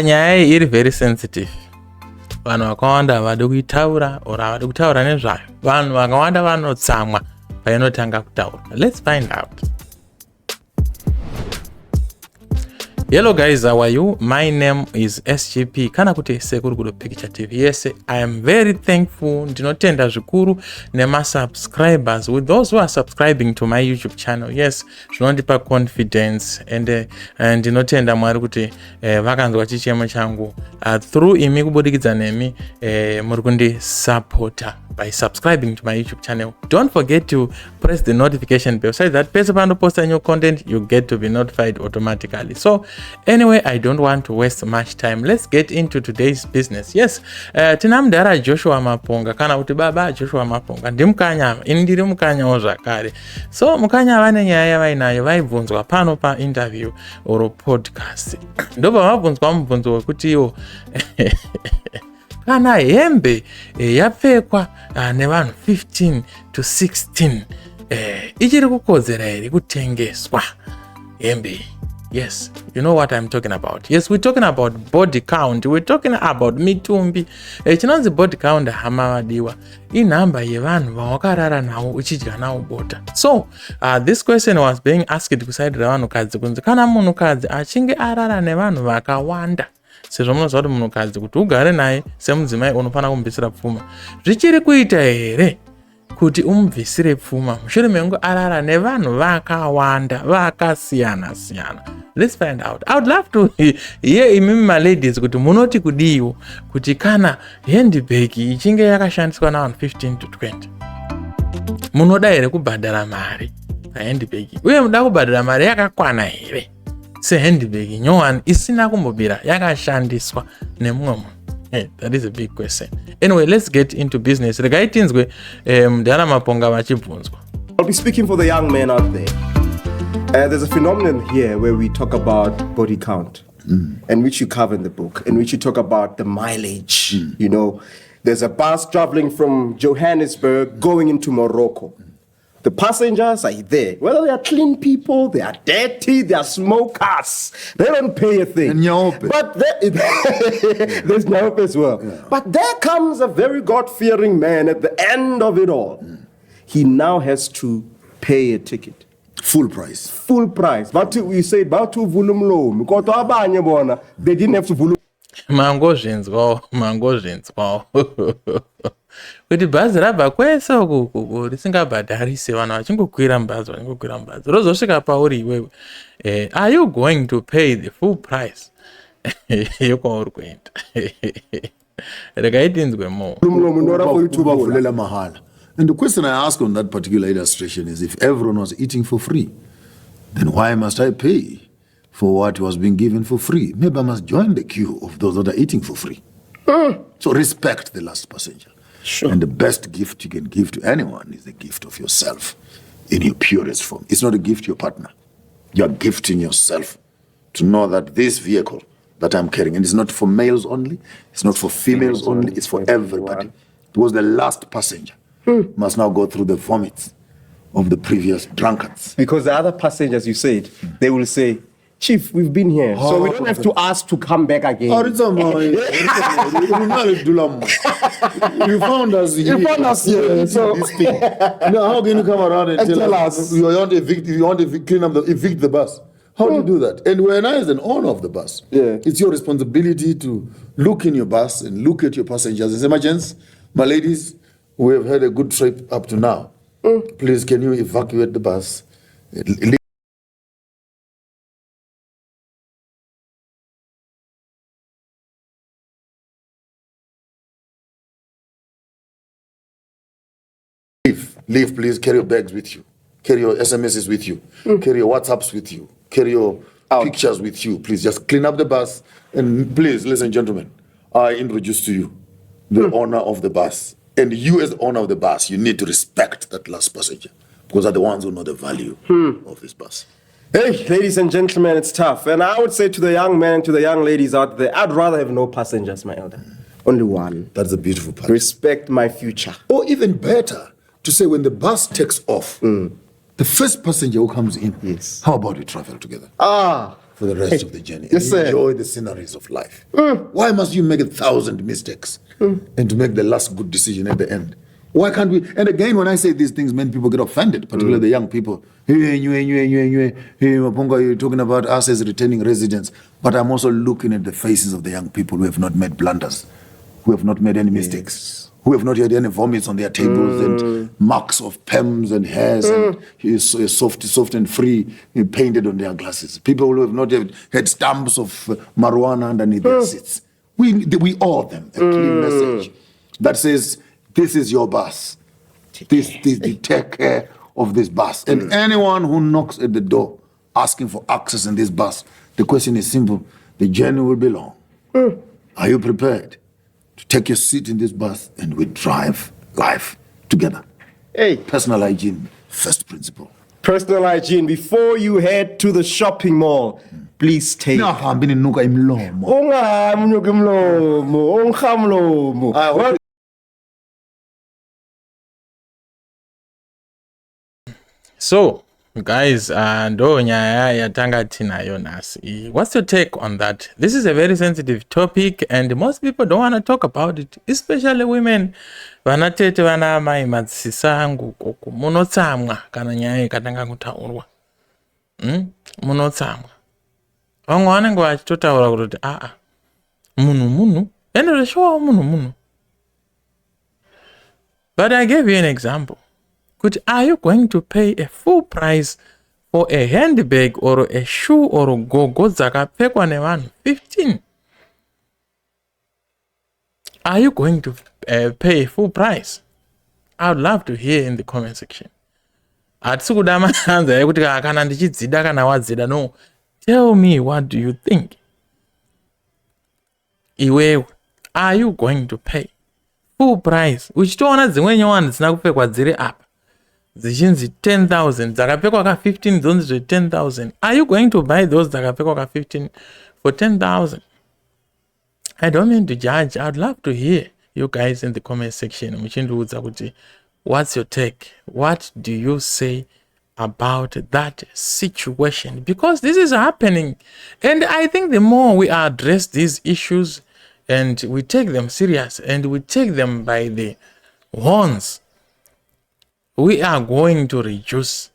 Nyaya iyi iri very sensitive. Vanhu vakawanda havadi kuitaura or havadi kutaura nezvayo. Vanhu vakawanda vanotsamwa painotanga kutaura. Let's find out. Hello guys, how are you? My name is SGP. Kana kuti sekuru kudo Picture TV. Yes, I am very thankful. Ndinotenda zvikuru nema subscribers. With those who are subscribing to my YouTube channel. Yes, zvinondipa confidence and ndinotenda Mwari kuti vakanzwa chichemo changu through imi kubudikidza nemi muri kundi supporter by subscribing to my YouTube channel. Don't forget to press the notification bell so that pese pano post new content you get to be notified automatically. So anyway, I don't want to waste much time. Let's get into today's business. Yes, tinamudhara Joshua Maponga kana kuti baba Joshua Maponga ndimukanya ini ndiri mukanya zvakare. So mukanya vane nyaya yavainayo vaibvunzwa pano pa interview or podcast. Ndobva vabvunzwa mubvunzo wekuti iwo kana hembe yapfekwa nevanhu 15 to 16 ichiri kukodzera here kutengeswa hembe. Yes, you know what I'm talking about. Yes, we're talking about body count. We're talking about mitumbi. Chinonzi body count hama vadiwa. Inamba yevanhu vawakarara nawo uchidya nawo bota. So, this question was being asked kuside vanhukadzi kunzi kana munhukadzi achinge arara nevanhu vakawanda. Sezvo munoziva kuti munhukadzi kuti ugare naye semudzimai unofanira kumubvisira pfuma. Zvichiri kuita here kuti umubvisire pfuma mushure mengu arara nevanhu vakawanda vakasiyana siyana. Let's find out. I would love to hear imimi ladies kuti munoti kudiwo kuti kana handbag ichinge yakashandiswa navanhu 15 to 20 munoda here kubhadhara mari pahandbag uye muda kubhadhara mari yakakwana here sehandbag nyowani isina kumbobira yakashandiswa nemumwe munhu? Hey, that is a big question. Anyway, let's get into business. Regaitinzwe mudhara Maponga vachibvunzwa. I'll be speaking for the young men out there. There's a phenomenon here where we talk about body count, and which you cover in the book, in which you talk about the mileage. You know, there's a bus traveling from Johannesburg going into Morocco. The passengers are there. Whether they are clean people, they are dirty, they are smokers. They don't pay a thing. And but there's Nyope as well. Yeah. But there comes a very God-fearing man at the end of it all. He now has to pay a ticket. Full price. Full price. But we say about to volume low. Because they didn't have to volume. Mango zvinzwawo. Kuti bhazi rabva kwese uku risingabhadharise vanhu vachingokwira mubhazi rozosvika pauri iwewe. Are you going to pay the full price yekwauri kuenda? Regaitinzwe more. And the question I ask on that particular illustration is, if everyone was eating for free, then why must I pay for what was being given for free? Maybe I must join the queue of those that are eating for free. So respect the last passenger. Sure. And the best gift you can give to anyone is the gift of yourself in your purest form. It's not a gift to your partner. You're gifting yourself to know that this vehicle that I'm carrying, and it's not for males only, it's not for females only, it's for everybody. Because the last passenger must now go through the vomits of the previous drunkards. Because the other passengers, you said, they will say, Chief, we've been here, so we don't have to ask to come back again. You found us here. You found us here. So now, how can you come around and tell us you want to evict the bus? How do you do that? And when I, as an owner of the bus, it's your responsibility to look in your bus and look at your passengers and say, my gents, my ladies, we have had a good trip up to now. Please, can you evacuate the bus? Leave, please. Carry your bags with you. Carry your SMSs with you. Carry your WhatsApps with you. Carry your pictures with you. Please just clean up the bus. And please, ladies and gentlemen, I introduce to you the owner of the bus. And you, as the owner of the bus, you need to respect that last passenger, because they're the ones who know the value of this bus. Hey, ladies and gentlemen, it's tough. And I would say to the young men, to the young ladies out there, I'd rather have no passengers, my elder. Only one. That's the beautiful part. Respect my future. Or even better, to say when the bus takes off, The first passenger who comes in, Yes. how about we travel together Ah. for the rest of the journey Yes, and sir. enjoy the sceneries of life? Why must you make 1,000 mistakes and to make the last good decision at the end? Why can't we? And again, when I say these things, many people get offended, particularly the young people. Hey, Maponga, you're talking about us as returning residents. But I'm also looking at the faces of the young people who have not made blunders, who have not made any mistakes, who have not had any vomits on their tables and marks of pems and hairs and soft and free painted on their glasses. People who have not had stamps of marijuana underneath their seats. We owe them a clean message that says, this is your bus. This take care of this bus. And anyone who knocks at the door asking for access in this bus, the question is simple. The journey will be long. Are you prepared to take your seat in this bus and we drive life together? Hey, Personal hygiene, first principle. personal hygiene. Before you head to the shopping mall, please take. Ungahambi ninuka imlomo. Ungahambi unuka umlomo, ungamlomo. Well, So, guys, ndo nyaya yatanga tinayo nasi. What's your take on that? This is a very sensitive topic and most people don't want to talk about it, especially women. Vanatete vana mai madzisisa angu koko munotsamwa kana nyaya ikatanga kutaurwa. Munotsamwa. Vamwe vanenge vachitotaura kuti munhu ende reshowa munhu. But I gave you an example. Are you going to pay a full price for a handbag or a shoe or gogo dzakapfekwa nevanhu 15? Are you going to pay a full price? I would love to hear in the comment section. Hatisi kuda mahanza ekuti kana ndichidzida kana wadzida. No, tell me, what do you think? Iwewe, are you going to pay full price? Uchitoona dzimwe nyowani dzisina kupfekwa dziri apa zichinzi 10,000 dzakapfekwa ka 15 dzonzi zve 10,000. Are you going to buy those dzakapfekwa ka 15 for 10,000? I don't mean to judge. I'd love to hear you guys in the comment section. Muchindiudza kuti what's your take? What do you say about that situation? Because this is happening, and I think the more we address these issues and we take them serious and we take them by the horns, we are going to reduce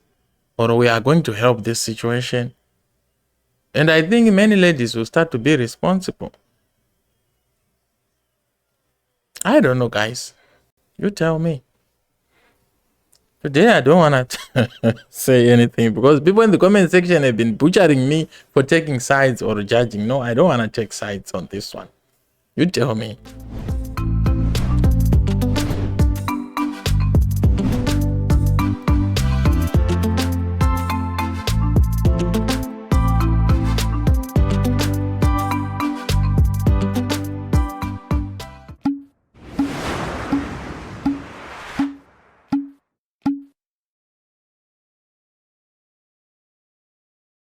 or we are going to help this situation. And I think many ladies will start to be responsible. I don't know, guys. You tell me. Today I don't want to say anything because people in the comment section have been butchering me for taking sides or judging. No, I don't want to take sides on this one. You tell me.